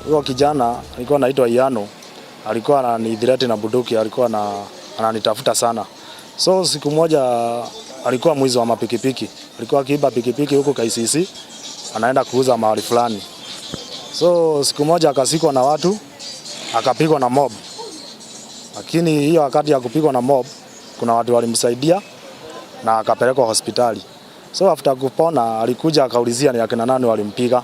Huyo kijana alikuwa anaitwa Iano, alikuwa ananidhirati na bunduki, alikuwa ananitafuta sana. So siku moja alikuwa mwizi wa mapikipiki. Alikuwa akiiba pikipiki huko KCC, anaenda kuuza mahali fulani. So siku moja akasikwa na watu, akapigwa na mob. Lakini hiyo wakati ya kupigwa na mob, kuna watu walimsaidia na akapelekwa hospitali. So after kupona alikuja akaulizia ni akina nani walimpiga.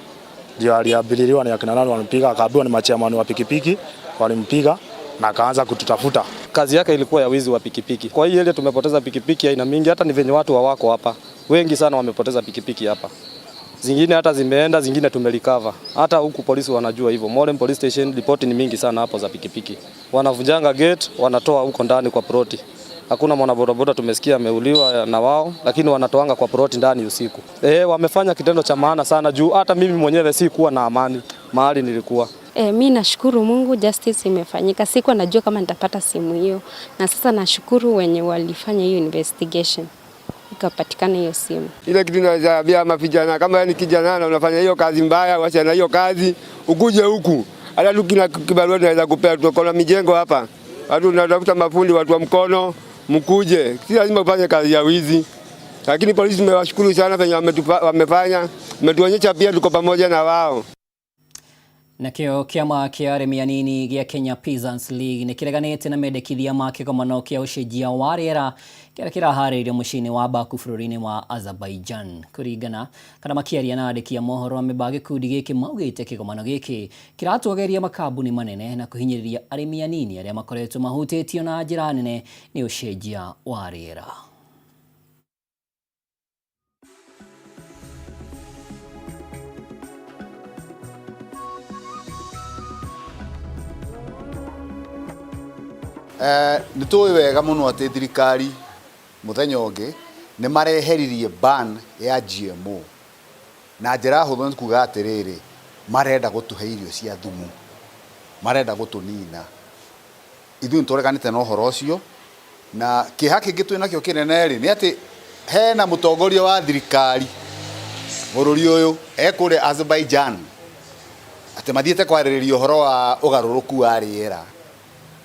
Ndio aliabiliwa ni akina nani walimpiga, akaambiwa ni machairman wa pikipiki walimpiga na akaanza kututafuta. Kazi yake ilikuwa ya wizi wa pikipiki. Kwa hiyo ile tumepoteza pikipiki aina mingi, hata ni venye watu wako hapa. Wengi sana wamepoteza pikipiki hapa. Zingine hata zimeenda, zingine tumelikava. Hata huku polisi wanajua hivyo. Modern Police Station report ni mingi sana hapo za pikipiki. Wanavunjanga gate, wanatoa huko ndani kwa ploti. Hakuna mwanabodaboda tumesikia ameuliwa na wao, lakini wanatoanga kwa ploti ndani usiku. Wamefanya kitendo cha maana sana juu hata mimi mwenyewe si kuwa na amani mahali nilikuwa. Mimi nashukuru Mungu, justice imefanyika. Sikuwa najua kama nitapata simu hiyo. Na sasa nashukuru wenye walifanya hiyo investigation. Ikapatikana hiyo simu. Ile kitu naweza mavijana kama ni kijana na unafanya hiyo kazi mbaya, wacha na hiyo kazi, ukuje huku. Hata tukina kibarua naweza kupea, tuko mijengo hapa. Watu tunatafuta mafundi, watu wa mkono, mkuje. Si lazima ufanye kazi ya wizi. Lakini polisi tumewashukuru sana venye wamefanya. Umetuonyesha pia tuko pamoja na wao. Nakio kiama kia arĩmi anini gĩa Kenya Peasants League nĩ kĩreganĩte na mendekithia ma kĩgomano kĩa ũcenjia wa rĩera kĩrĩa kĩraharĩrĩrio mũciĩ-inĩ wa Baku bũrũri-inĩ wa Azerbaijan. Kũringana kana makĩaria na andĩki a mohoro amemba gĩkundi gĩkĩ maugĩte kĩgomano gĩkĩ kĩratũgeria makambuni manene na kũhinyĩrĩria arĩmi anini arĩa makoretwo mahutĩtio na njĩra nene nĩ ũcenjia wa rĩera. Nitũĩ wega mũno atĩ thirikari mũthenya ũngĩ nĩ mareheririe ban ya GMO na njĩra hũthũ nĩ kuuga atĩrĩrĩ, marenda gũtũhe irio cia thumu, marenda gũtũnina. Ithuĩ nĩtũreganĩte na ũhoro ũcio, na kĩeha kĩngĩ twĩ nakĩo kĩnene nĩ atĩ hena mũtongoria wa thirikari bũrũri ũyũ kũrĩa Azerbaijan atĩ mathiĩte kwarĩrĩria ũhoro wa ũgarũrũku wa rĩera.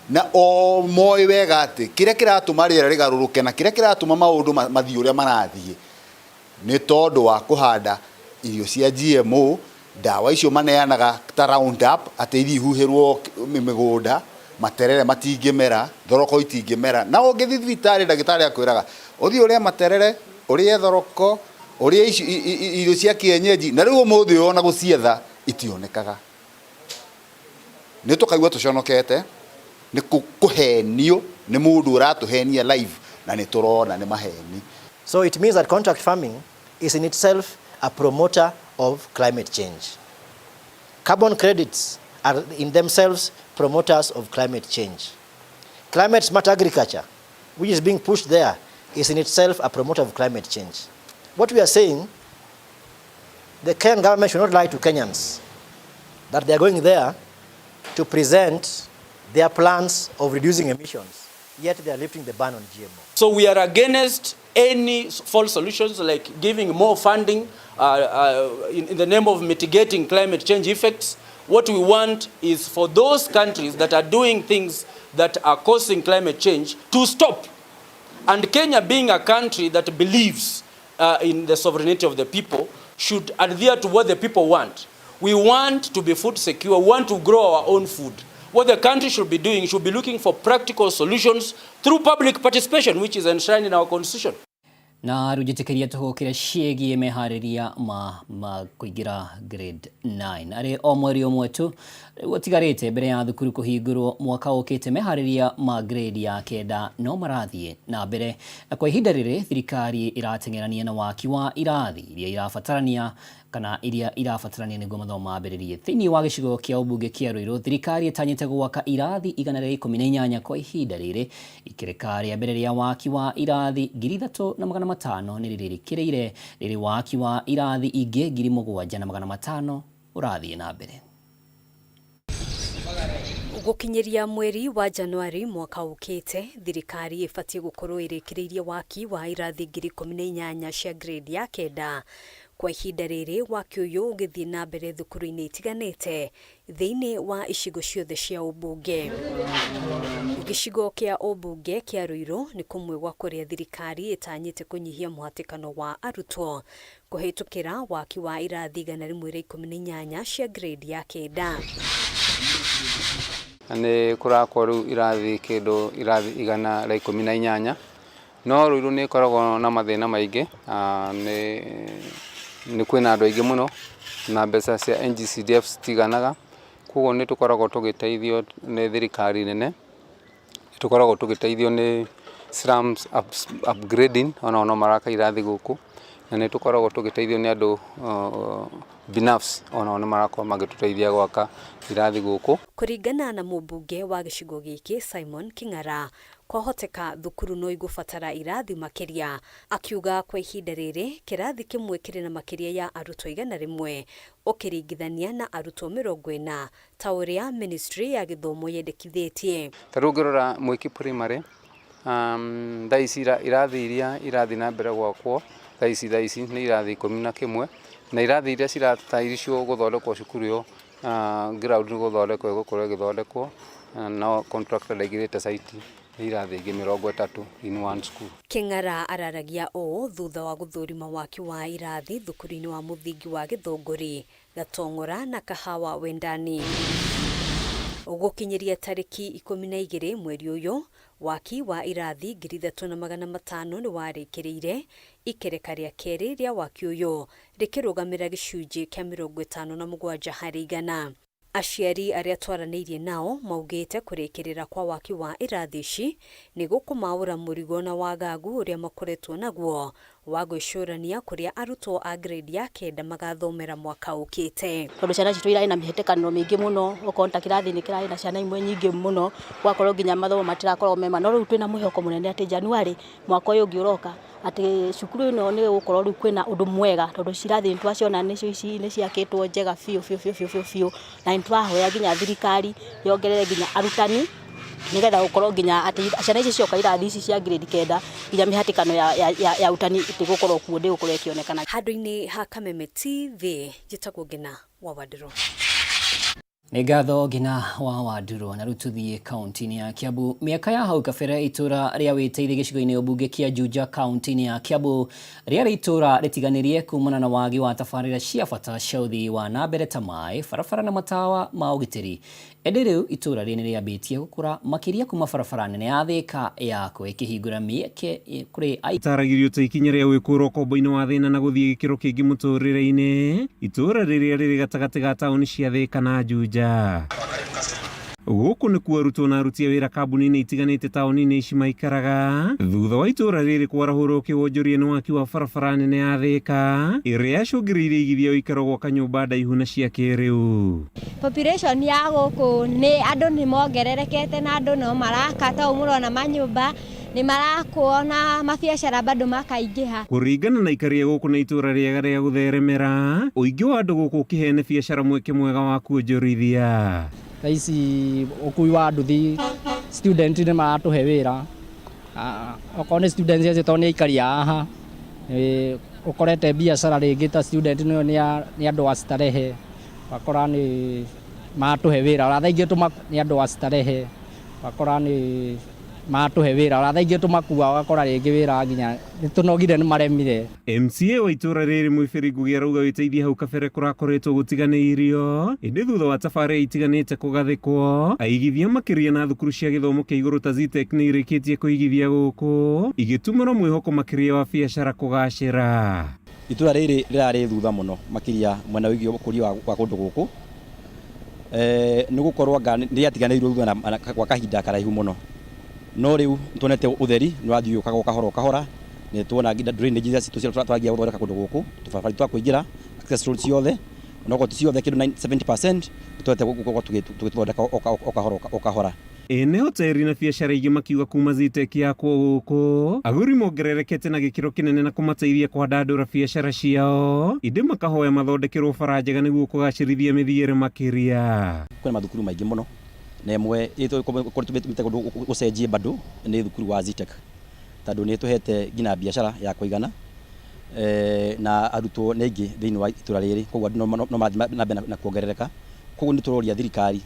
Na o moĩ wega atĩ kĩrĩa kĩratũma rĩera rĩgarũrũke na kĩrĩa kĩratũma maũndũ mathiĩ ũrĩa marathiĩ nĩ tondũ wa kũhanda irio cia GMO. Ndawa icio maneanaga ta Roundup atĩ ithiĩ ihuhĩrwo mĩgũnda, materere matingĩmera, thoroko itingĩmera. Na ũngĩthiĩ thibitarĩ ndagĩtarĩ akwĩraga ũthiĩ ũrĩa materere, ũrĩa thoroko, ũrĩa irio cia kienyeji, na rĩu ũmũthĩ ona gũcietha itionekaga. Nĩ tũkaigua tũconokete, ni kuhenio ni mundu uratuhenia live na ni turona ni maheni. So it means that contract farming is in itself a promoter of climate change. Carbon credits are in themselves promoters of climate change. Climate smart agriculture, which is being pushed there, is in itself a promoter of climate change. What we are saying, the Kenyan government should not lie to Kenyans that they are going there to present their plans of reducing emissions, yet they are lifting the ban on GMO. So we are against any false solutions like giving more funding in the name of mitigating climate change effects. What we want is for those countries that are doing things that are causing climate change to stop. And Kenya, being a country that believes in the sovereignty of the people, should adhere to what the people want. We want to be food secure, we want to grow our own food. What the country should be doing, should be looking for practical solutions through public participation, which is enshrined in our constitution. Na rũjĩtĩkĩria tũhũkĩra ciĩgiĩ meharĩria ma kũingĩra grade 9. Arĩ o mweri ũmwe tu gũtigarĩte mbere ya thukuru kũhingũrwo mwaka ũkĩte, meharĩria ma grade ya 9 no marathiĩ na mbere. Na kwa ihinda rĩrĩ thirikari ĩrateng'erania na waki wa irathi iria irabatarania kana iria irabatarania nĩguo mathomo mambĩrĩrie. Thĩinĩ wa gĩcigo kĩa ũmbunge kĩa Ruiru, thirikari ĩtanyĩte gwaka irathi 118 kwa ihinda rĩrĩ, ikereka rĩa mbere rĩa waki wa irathi 3,500 nĩ rĩrĩkĩrĩire, rĩrĩ waki wa irathi ingĩ 7,500 ũrathiĩ na mbere. Gukinyiria mweri wa Januari mwaka ukite, thirikari ibatie gukorwo irikireirie waki wa irathi 18 cia grade ya kenda. Kwa ihinda riri waki uyu ugithie na mbere thukuru-ini itiganite thiini wa icigo ciothe cia ubunge. Gicigo kia ubunge kia Ruiru ni kumwe gwa kuria thirikari itanyite kunyihia muhatikano wa arutwo kuhitukira waki wa irathi 118 cia grade ya kenda. Ni kurakorwo irathi kindu irathi 118 no Ruiru ni koragwo na mathina maingi ni kwina andu aingi muno na mbeca cia NGCDF citiganaga koguo ni tukoragwo tugiteithio ni thirikari nene tukoragwo tugiteithio ni slums upgrading ona maraka irathi guku na ni tukoragwo tugiteithio ni andu binafsi ona marako magituteithia gwaka irathi guku. Kuringana na mubunge wa gicigo giki Simon King'ara, kwahoteka thukuru no igubatara irathi makiria, akiuga kwa ihinda riri kirathi kimwe kiri na makiria ya arutwo 100 ukiringithania na arutwo 40 ta uria ministry ya githomo yendekithitie. Tarungirora Mwiki primary thaisi irathi iria irathi na mbere gwakwo thaisi ni irathi 11 na irathi iria ciratairisho guthondekwo cukuru yo ground guthondekwo gukorwo githondekwo no contractor legirite site irathi ingi 30 in one school. King'ara araragia o thutha wa guthurima waki wa irathi thukuru-ini wa muthingi wa Githunguri, Gatong'ora na Kahawa Wendani. Ugukinyiria tariki 12 mweri uyu waki wa irathi 3500 ni warikiriire ikereka ria keri ria waki uyu rikirugamira gicunji kia 57 hari igana. Aciari aria twaranirie nao maugite kurikirira kwa waki wa irathi ici ni gukumaura murigo na wagagu uria makoretwo naguo wa gwicurania kuria arutwo a grade ya kenda magathomera mwaka ukite. Tondu ciana citu irari na mihetekano mingi muno ukonta kirathi ni kirari na ciana imwe nyingi muno gwakorwo nginya mathomo matirakorwo mema no riu twina muhoko munene ati Januari mwaka uyu ngiuroka ati cukuru ino ni gukorwo riu kwina undu mwega tondu cirathi ntwaciona nicio ici ni ciakitwo njega fiu na ntwahoya nginya thirikari yongerere nginya arutani nigetha gukorwo nginya ati ciana ici cioka irathi ici cia grade kenda nginya mihatikano ya utani igukorwo kuo ndi gukorwo ikionekana. Handu-ini ha Kameme TV njitagwo Ngina wa Wadiro. Nĩ ngatho Ngina wa Wadiro na rututhie kaunti-ini ya Kiambu. Miaka ya hau kabere itura ria Wĩteithie gĩcigo-inĩ mbunge kia Juja kaunti-ini ya Kiambu rĩarĩ itura rĩtiganirie kumana na wagi wa tabarĩra cia bata cia ũthii wa na mbere ta maĩ, barabara na matawa ma ũgitĩri. Ĩndĩ rĩu itura rĩrĩ rĩambĩtie gũkũra makĩria kuma barabara nene ya Thika yako ĩkĩhingũra mĩeke kũrĩ aitaragĩrio ta ikinya rĩa gwĩkũrwo kombo-inĩ wa thĩna na gũthiĩ gĩkĩro kĩngĩ mũtũrĩre-inĩ itura rĩrĩa rĩrĩ gatagatĩ ga taũni cia Thika na Juja. Gũkũ nĩ kuo arutwo na aruti a wĩra kambuni-inĩ itiganĩte taũni-inĩ ici maikaraga thutha wa itura rĩrĩ kwarahũrwo kĩwonjoria nĩ waki wa barabara nene ya Thika ĩrĩa yacũngĩrĩirie igithia ũikaro gwa kanyũmba ndaihu na cia kĩrĩu. Population ya gũkũ nĩ andũ nĩ mongererekete na andũ no maraka ta ũmũrona manyũmba ni marakwo na mabiacara bado makaingĩha. Kũringana na ikaria gũkũ na itura rĩega rĩa gũtheremera ũingĩ wa andũ gũkũ ũkĩhene biacara mweke mwega wa kuonjorithia. Ici ukui wa nduthi student ni maratuhe wira okorwo ni student cia to ni ikaria haha ukorete biacara ringi ta student ni andu a starehe wakora ni maratuhe wira rathaingĩ ni andu a starehe wakora ni maratuhe wira rathaingĩ tumakua wakora ringi wira nginya nitunogire ni maremire. MCA wa itura rĩrĩ Mwĩbĩri Ngugi arauga Wĩteithie hau kabere kũrakoretwo gũtiganĩirio ĩndĩ thutha wa tabarĩra itiganĩte kũgathĩkwo aigithia makĩria na thukuru cia gĩthomo kĩa igũrũ ta ZTEC nĩ irĩkĩtie kũigithia gũkũ igĩtumũra mwĩhoko makĩria wa biacara kũgacĩra. Itura rĩrĩ rĩrarĩ thutha mũno makĩria mwena wĩgiĩ ũkũria wa kũndũ gũkũ nĩ gũkorwo nĩyatiganĩirwo thutha gwa kahinda karaihu mũno no rĩu tuonete ũtheri nĩ wathiĩ ũkaga kahora nĩ tuona drainage iria citũ tũragia gũthondeka kũndũ gũkũ tũbarabara twa kũingĩra access roads ciothe onokorwo ti ciothe kĩndũ 70% tuonete gũkorwo tũgĩthondeka o kahora. Ene hoteli na biacara ingĩ makiuga kuma ZTEC yakwo gũkũ agũri mongererekete na gĩkĩro kĩnene na kũmateithia kwandandũra biacara ciao ĩndĩ makahoya mathondekerwo bara njega nĩguo kũgacĩrithia mĩthiĩre makĩria. Kwĩna mathukuru maingĩ mũno na imwe tumite gucenjie bado ni thukuru wa Zetech tondu ni tuhete ngina biashara ya kuigana na arutwo neingi thiini wa itura riri koguo no na kuongerereka koguo ni turoria thirikari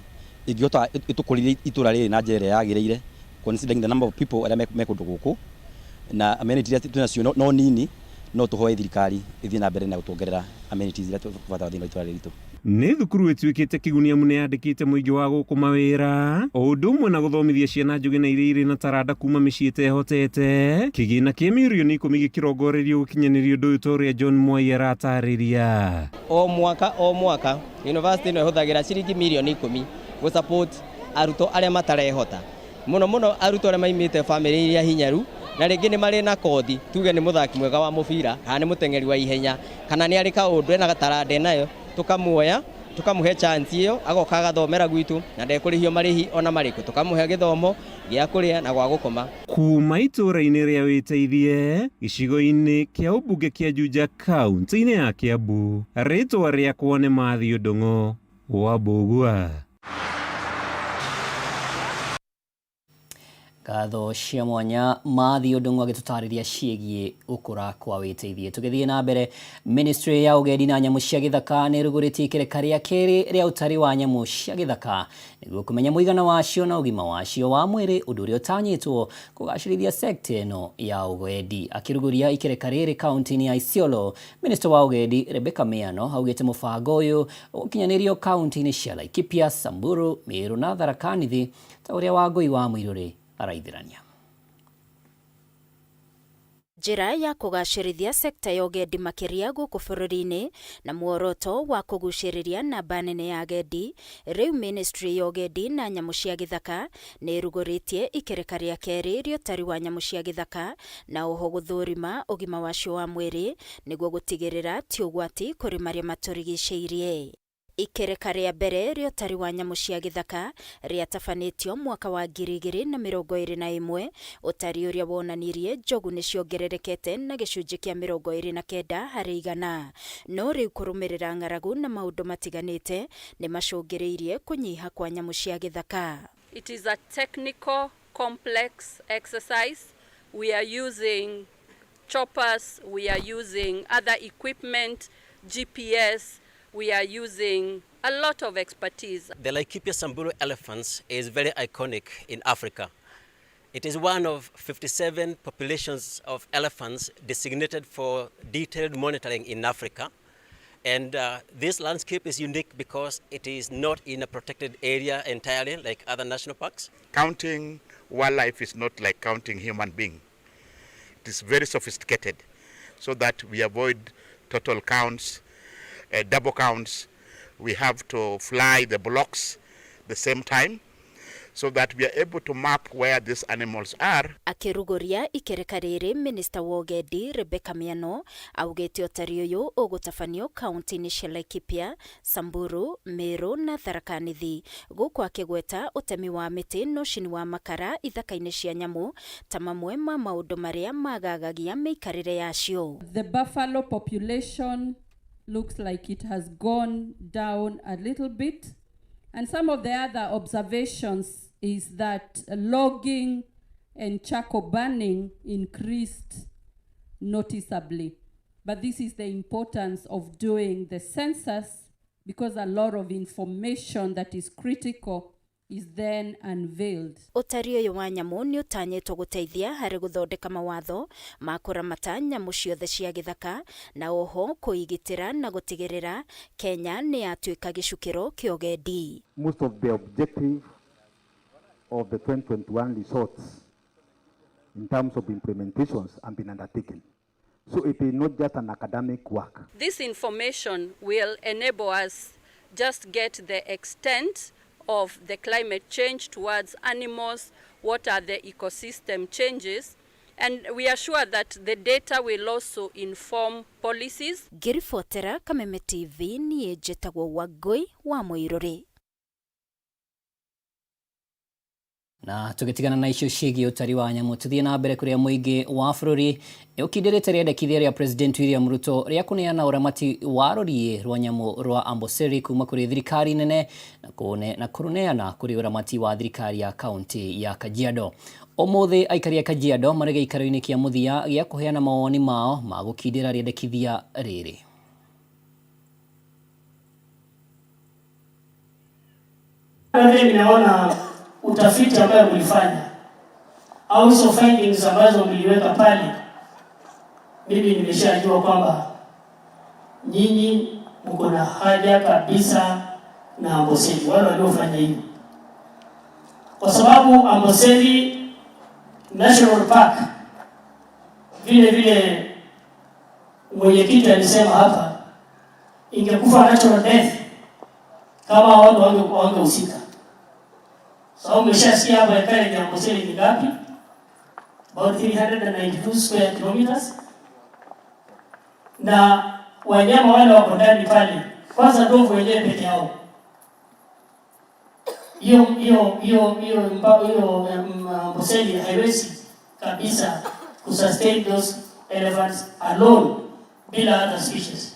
ingihota itukurire itura riri na njere yagirire considering the number of people aria me kundu guku na amenities tunacio no nini no tuhoe thirikari ithii na mbere na gutuongerera amenities iria tubata thiini wa itura riri tu. Nĩ thukuru ĩtuĩkĩte kĩguni amu nĩ yandĩkĩte mũingĩ wa gũkũ mawĩra o ũndũ ũmwe na gũthomithia ciana njũgĩ na iria irĩ na taranda kuma mĩciĩ ĩtehotete. Kĩgĩna kĩa mirioni 10 gĩkĩrongorerio gũkinyanĩria ũndũ ũyũ ta ũrĩa John Mwai aratarĩria. O mwaka university no ĩhũthagĩra ciringi mirioni 10 gũ support arutwo arĩa matarehota mũno arutwo arĩa maimĩte famĩlĩ iria hinyaru na rĩngĩ nĩ marĩ na kothi tuge nĩ mũthaki mwega wa mũbira kana nĩ mũteng'eri wa ihenya kana nĩ arĩ kaũndũ ena taranda nayo tukamuoya tukamuhe chance iyo agoka agathomera gwitu na ndekũrĩhio marĩhi ona marĩkũ tukamuhe gĩthomo gĩa kũrĩa na gwa gũkoma. Kuma itũra-inĩ rĩa Wĩteithie gĩcigo-inĩ kĩa ũmbunge kĩa Juja kaunti-inĩ ya Kiambu, rĩtwa rĩakwa nĩ Mathiũ Ndung'u wa Mbũgua. Ngatho cia mwanya Mathiũ Ndung'u agĩtũtarĩria ciĩgiĩ ũkũra kwa Wĩteithie. Tũgĩthiĩ na mbere, Ministry ya Ũgendi na Nyamũ cia Gĩthaka nĩ ĩrugũrĩtie ikereka rĩa kerĩ rĩa ũtari wa nyamũ cia gĩthaka nĩguo kũmenya mũigana wacio na ũgima wacio wa mwĩrĩ, ũndũ ũrĩa ũtanyĩtwo kũgacĩrithia sekta ĩno ya ũgendi. Akĩrugũria ikereka rĩrĩ kaunti-inĩ ya Isiolo, Minister wa Ũgendi Rebecca Miano augĩte mũbango ũyũ ũkinyanĩrio kaunti-inĩ cia Laikipia, Samburu, Meru na Tharaka Nithi ta ũrĩa Wangũi wa Mũirũrĩ araithirania. Njĩra ya kũgacĩrithia sekta ya ũgendi makĩria gũkũ bũrũri-inĩ na muoroto wa kũgucĩrĩria namba nene ya agendi, rĩu Ministry ya Ũgendi na Nyamũ cia Gĩthaka nĩ ĩrugũrĩtie ikereka rĩa kerĩ rĩa ũtari wa nyamũ cia gĩthaka na oho gũthũrima ũgima wacio wa mwĩrĩ nĩguo gũtigĩrĩra ti ũgwati kũrĩ marĩa matũrigicĩirie. Ikereka rĩa mbere rĩa ũtari wa nyamũ cia gĩthaka rĩatabanĩtio mwaka wa 2021, ũtari ũrĩa wonanirie njogu nĩ ciongererekete na gĩcunjĩ kĩa 29 harĩ 100, no rĩu kũrũmĩrĩra ng'aragu na maũndũ matiganĩte nĩ macũngĩrĩirie kũnyiha kwa nyamũ cia gĩthaka. It is a technical complex exercise. We are using choppers, we are using other equipment, GPS. We are using a lot of expertise. The Laikipia Samburu elephants is very iconic in Africa. It is one of 57 populations of elephants designated for detailed monitoring in Africa. And this landscape is unique because it is not in a protected area entirely like other national parks. Counting wildlife is not like counting human being. It is very sophisticated so that we avoid total counts. Double counts. We have to fly the blocks the same time so that we are able to map where these animals are. Akĩrugũria ikereka rĩrĩ, Minister wa Ũgendi Rebecca Miano augĩte ũtari ũyũ ũgũtabanio kaunti-inĩ cia Laikipia, Samburu, Meru na Tharaka Nithi, gũkũ akĩgweta ũtemi wa mĩtĩ na ũcini wa makara ithaka-inĩ cia nyamũ ta mamwe ma maũndũ marĩa magagagia mĩikarĩre yacio. The buffalo population looks like it has gone down a little bit, and some of the other observations is that logging and charcoal burning increased noticeably. But this is the importance of doing the census, because a lot of information that is critical is then unveiled. Ũtari ũyũ wa nyamũ nĩ ũtanyĩtwo gũteithia harĩ gũthondeka mawatho ma kũramata nyamũ ciothe cia gĩthaka na oho kũigitĩra na gũtigĩrĩra Kenya nĩ yatuĩka gĩcukĩro kĩa ũgendi. Most of the objective of the 2021 resorts in terms of implementations have been undertaken. So it is not just an academic work. This information will enable us just get the extent of the climate change towards animals, what are the ecosystem changes, and we are sure that the data will also inform policies. Ngĩribotera Kameme TV niĩ njĩtagwo Wangũi wa Mũirũrĩ. Na tugitigana na icio ciĩgiĩ ũtari wa nyamũ, tuthie na mbere kũrĩa mũingĩ wa bũrũri ũkindĩrĩte rĩendekithia rĩa President William Ruto rĩa kũneana ũramati wa rũriĩ rwa nyamũ rwa Amboseli kuma kũrĩ thirikari nene na kũrũneana kũrĩ ũramati wa thirikari ya kaunti ya Kajiado. Ũmũthĩ aikari a Kajiado marĩ gĩikaro-inĩ kĩa mũthia gĩa kũheana mawoni mao ma gũkindĩra rĩendekithia rĩrĩ. Ninaona utafiti ambao mlifanya au hizo findings ambazo mliweka pale, mimi nimeshajua kwamba nyinyi mko na haja kabisa na Amboseli, wale waliofanya hivi, kwa sababu Amboseli National Park vile mwenyekiti alisema hapa, ingekufa natural death kama watu wangehusika. So umeshasikia hapa ekari ya Amboseli ni ngapi? About 392 square kilometers. Na wanyama wale wako ndani pale, kwanza ndovu wenyewe peke yao. Hiyo Amboseli haiwezi kabisa kusustain those elephants alone bila other species.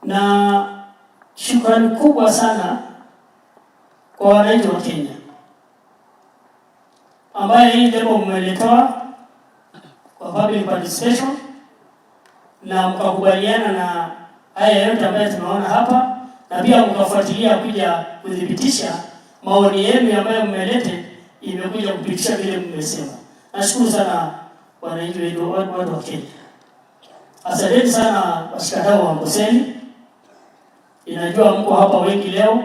Na shukrani kubwa sana kwa wananchi wa Kenya ambaye hii jambo mmeletoa kwa public participation na mkakubaliana na haya yote ambayo tunaona hapa, na pia mkafuatilia kuja kudhibitisha maoni yenu ambayo mmelete imekuja kupitisha vile mmesema. Nashukuru sana wananchi wetu wa Kenya. Asanteni sana washikadau wa Amboseli. Inajua mko hapa wengi leo.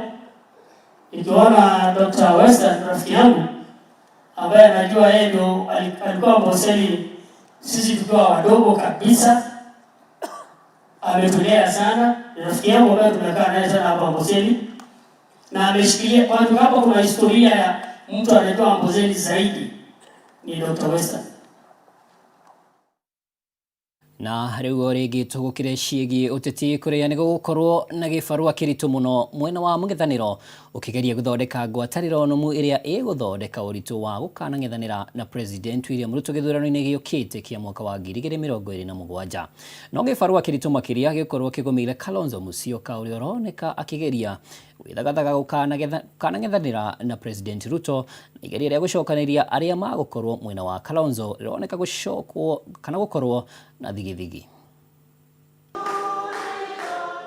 Nikiona Dr. Western rafiki yangu ambaye anajua yeye ndio alikuwa Amboseli sisi tukiwa wadogo kabisa, ametulea sana. Rafiki yangu ambaye tumekaa naye sana hapa Amboseli, na ameshikilia kwa hapa. Kuna historia ya mtu anajua Amboseli zaidi ni Dr. Western. Na rĩu rĩngĩ tũgũkĩre ciĩgiĩ ũteti kũrĩa nĩ gũgũkorwo na gĩbarũa kĩritũ mũno mwena wa mũng'ethanĩro ũkĩgeria gũthondeka ngwatanĩro nũmu ĩrĩa ĩgũthondeka ũritũ wa gũkanang'ethanĩra na President William Ruto gĩthurano-inĩ gĩũkĩte kĩa mwaka wa 2027. No gĩbarũa kĩritũ makĩria gĩkorwo kĩgũmĩire Kalonzo Musyoka ũrĩa ũroneka akĩgeria gwĩthagathaga gũkanang'ethanĩra na President Ruto, na igeria rĩa gũcokanĩria arĩa magũkorwo mwena wa Kalonzo rĩroneka gũcokwo kana gũkorwo na thigithigi.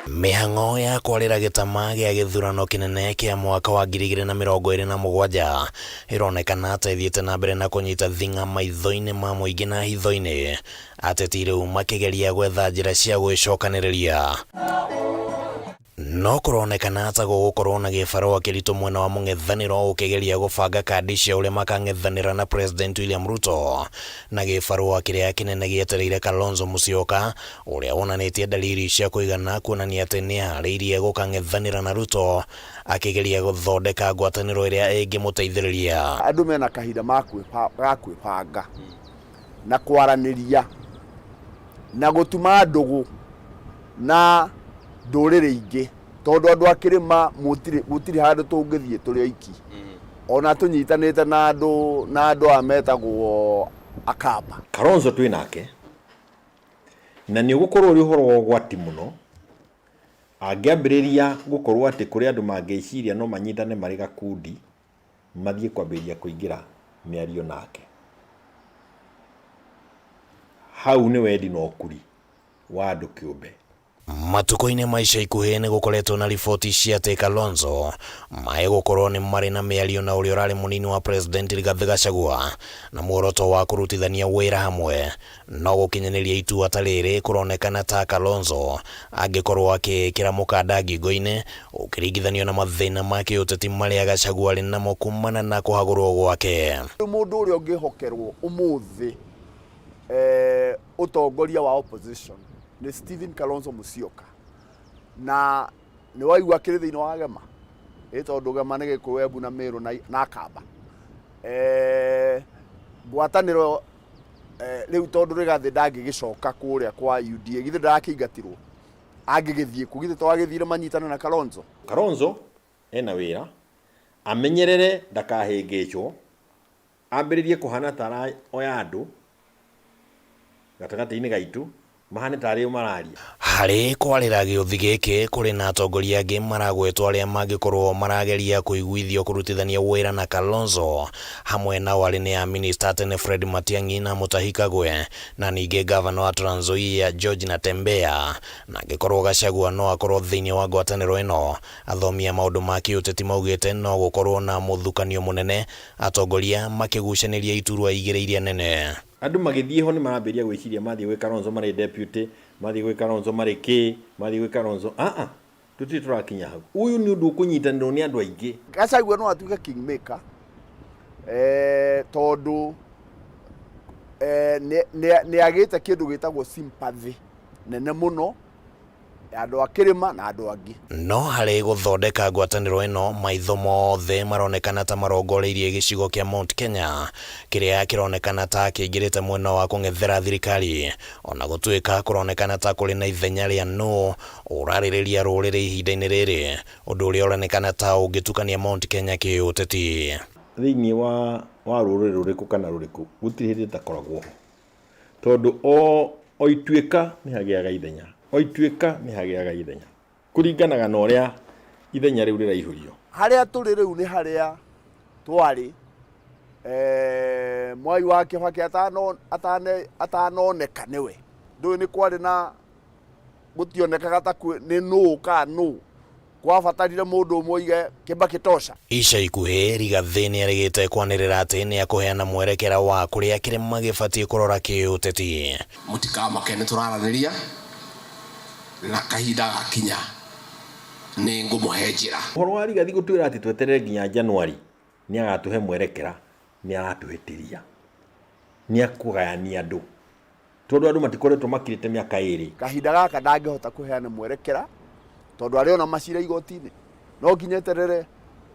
Mĩhang'o ya kwarĩra gĩtama gĩa gĩthurano kĩnene kĩa mwaka wa 2027 ĩronekana atĩ ĩthiĩte na mbere na kũnyita thing'a maitho-inĩ ma mũingĩ na hitho-inĩ, ateti rĩu makĩgeria gwetha njĩra cia gwĩcokanĩrĩria. No kũronekana ta gũgũkorwo na gĩbarũa kĩritũ mwena wa mũng'ethanĩro ũkĩgeria gũbanga kandi cia ũrĩa makang'ethanĩra na President William Ruto, na gĩbarũa kĩrĩa kĩnene gĩetereire Kalonzo Musyoka ũrĩa wonanĩtie dalili cia kũigana kuonania atĩ nĩ harĩirie gũkang'ethanĩra na Ruto, akĩgeria gũthondeka ngwatanĩro ĩrĩa ĩngĩmũteithĩrĩria. Andũ mena kahinda ga kwĩbanga na kwaranĩria na gũtuma ndũgũ na ndũrĩrĩ ingĩ, tondũ andũ akĩrĩma gũtirĩ handũ tũngĩthiĩ tũrĩ oiki. Ona tũnyitanĩte na andũ a metagwo Akamba. Kalonzo twĩ nake na nĩ ũgũkorwo ũrĩ ũhoro wa ũgwati mũno angĩambĩrĩria gũkorwo atĩ kũrĩ andũ mangĩciria no manyitane marĩ gakundi mathiĩ kwambĩrĩria kũingĩra mĩario nake. Hau nĩ wendi na ũkuri wa andũ kĩũmbe. Matukũ-inĩ ma ica ikuhĩ nĩ gũkoretwo na riboti cia atĩ Kalonzo magũkorwo nĩ marĩ na mĩario na ũrĩa ũrarĩ mũnini wa President Rigathi Gachagua, na muoroto wa kũrutithania wĩra hamwe. No gũkinyanĩria itua ta rĩrĩ kũronekana ta Kalonzo angĩkorwo akĩkĩra mũkanda ngingo-inĩ ũkĩringithanio na mathĩna ma kĩũteti marĩa Gachagua arĩ namo kumana na kũhagũrwo gwake. Mũndũ ũrĩa ũngĩhokerwo ũmũthĩ ũtongoria wa opposition ni Stephen Kalonzo Musyoka, na nĩ waigua kĩrĩ thĩinĩ wa Gema, tondũ Gema nĩ Gĩkũyũ, Embu na Meru na Akamba. Ngwatanĩro rĩu tondũ Rigathi ndangĩgĩcoka kũrĩa kwa UDA, githĩ ndarakĩingatirwo, angĩgĩthiĩ kũ, githĩ twagĩthire manyitane na Kalonzo. Kalonzo ena wĩra amenyerere ndakahĩngĩcwo, ambĩrĩrie kũhana tara oya andũ gatagati-inĩ gaitũ mahane tarĩ o mararia. Harĩ kwarĩra gĩũthi gĩkĩ kũrĩ na atongoria angĩ maragwetwo arĩa mangĩkorwo marageria kũiguithio kũrutithania wĩra na Kalonzo, hamwe nao arĩ nĩ a Minister tene Fred Matiang'i na Mutahi Kagwe, na ningĩ gavana wa Trans Nzoia George Natembeya, na angĩkorwo Gachagua no akorwo thĩinĩ wa ngwatanĩro ĩno. Athomi a maũndũ ma kĩũteti maugĩte no gũkorwo na mũthukanio mũnene, atongoria makĩgucanĩria iturwa igĩrĩ iria nene. Andũ magĩthiĩ ho nĩ marambĩrĩria gwĩciria mathiĩ gwĩ Kalonzo marĩ deputy, mathiĩ gwĩ Kalonzo marĩ kĩ, mathiĩ gwĩ Kalonzo tũtirĩ tũrakinya hau. Ũyũ nĩ ũndũ ũkũnyitanĩrwo nĩ andũ aingĩ. Gachagua no atuĩke kingmaker tondũ nĩ agĩte kĩndũ gĩtagwo sympathy nene mũno andũ a Kĩrĩma na andũ angĩ. No harĩ gũthondeka ngwatanĩro ĩno, maitho mothe maronekana ta marongoreirie gĩcigo kĩa Mount Kenya, kĩrĩa kĩronekana ta kĩingĩrĩte mwena wa kũng'ethera thirikari, ona gũtuĩka kũronekana ta kũrĩ na ithenya rĩa nũ ũrarĩrĩria rũrĩrĩ ihinda-inĩ rĩrĩ, ũndũ ũrĩa ũronekana ta ũngĩtukania Mount Kenya kĩũteti. Thĩinĩ wa rũrĩrĩ rũrĩkũ kana rũrĩkũ gũtirĩ hĩndĩ takoragwo ho, tondũ o ituĩka nĩ hagĩaga ithenya, o ituĩka nĩ hagĩaga ithenya kũringanaga na ũrĩa ithenya rĩu rĩraihũrio. Harĩa tũrĩ rĩu nĩ harĩa twarĩ Mwai wa Kĩbakĩ atanoneka nĩwe, ndũĩ nĩ kwarĩ na gũtionekaga ta nĩ nũ ka nũ, kwabatarire mũndũ ũmwe oige Kĩbakĩ tosha. Ica ikuhĩ Rigathĩ nĩ arĩgĩte kwanĩrĩra atĩ nĩ akũheana mwerekera wa kũrĩa Kĩrĩma gĩbatiĩ kũrora kĩũteti. Mũtikamake nĩ tũraranĩria na kahinda gakinya nĩ ngũmũhe njĩra. Ũhoro wa Rigathĩ gũtwĩra atĩ tweterere nginya Januari nĩ agatũhe mwerekera, nĩ aratũhĩtĩria, nĩ akũgayania andũ, tondũ andũ matikoretwo makirĩte mĩaka ĩrĩ. Kahinda gaka ndangĩhota kũheana mwerekera tondũ arĩ ona macira igoti-inĩ, no nginya eterere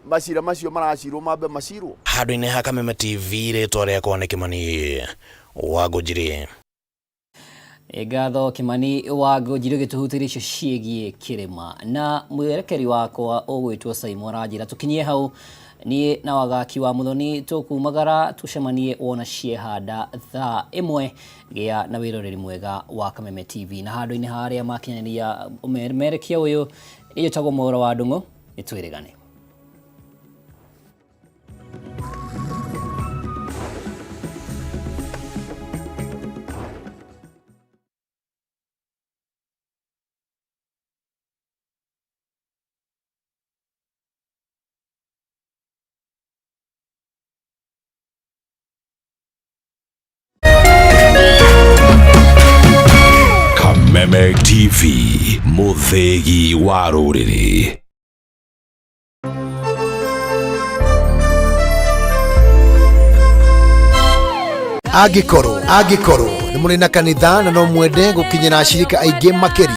macira macio maracirwo mambe macirwo. Handũ-inĩ ha Kameme TV, rĩtwa rĩakwa nĩ Kĩmani Wangũnjiri. Ngatho Kĩmani Wangũnjiri gĩtũhutĩria icio ciĩgiĩ Kĩrĩma, na mwerekeri wakwa ũgwĩtwo Simon aranjĩra tũkinyie hau niĩ na wagaki wa Muthoni tũkumagara tũcemanie wona ciehanda thaa 1 gĩa na wĩroreri mwega wa Kameme TV, na handũ-inĩ harĩa makinyanĩria merekia ũyũ ĩtagwo Mwaũra wa Ndung'u, nĩtwĩrĩgane. Kameme TV, mũthegi wa rũrĩrĩ. Angĩkorwo nĩ mũrĩ na kanitha na no mwende gũkinyĩra acirika aingĩ makĩria